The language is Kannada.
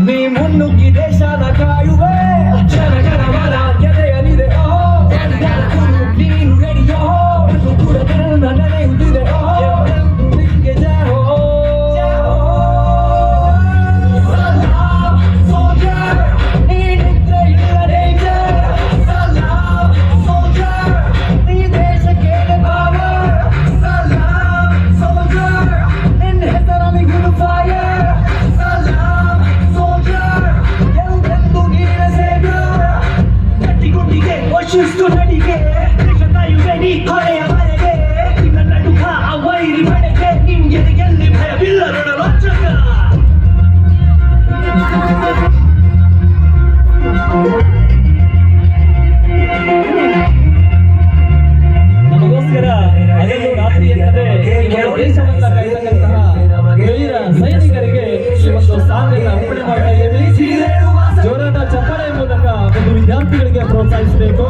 ನೀ ಮುನ್ನುಗ್ಗಿ ದೇಶದ ಕಾಯುವೆ ಜನ ಜನವರ ಗೆದೆಯಲಿದೆ ನೀನು ರೆಡಿಯೋ ಕೂಡ ನಡೆಯುತ್ತಿದೆ ನಿಂಗೆ ಜಾಹೋ ನೀ ನಿದ್ರೆ ಇಲ್ಲ ಡೇಂಜರ್ ನೀ ದೇಶಕ್ಕೆ ಪವರ್ ನಿನ್ನ ಹೆಸರಲ್ಲಿ ಗುರು ಫೈರ್ ಶಿಸ್ತು ನಡಿಗೆ ದೇಶ ಕಾಯುವೆ ನೀ ಕೊನೆಯವರೆಗೆ ನಿನ್ನ ನಡುಕ ಆ ವೈರಿ ಬಡೆಗೆ ನಿನ್ಗೆಲ್ಲಿ ಭಯವಿಲ್ಲ ರಣರೋಚಕ ನಮಗೋಸ್ಕರ ಹಗಲು ರಾತ್ರಿ ಎನ್ನದೆ ದೇಶವನ್ನ ಕಾಯ್ತಕ್ಕಂತಹ ವೀರ ಸೈನಿಕರಿಗೆ ಈ ಒಂದು ಸಾಂಗನ್ನ ಅರ್ಪಣೆ ಮಾಡ್ತಾ ಇದ್ದೇವೆ. ಜೋರಾದ ಚಪ್ಪಾಳೆ ಮೂಲಕ ಒಂದು ವಿದ್ಯಾರ್ಥಿಗಳಿಗೆ ಪ್ರೋತ್ಸಾಹಿಸಬೇಕು.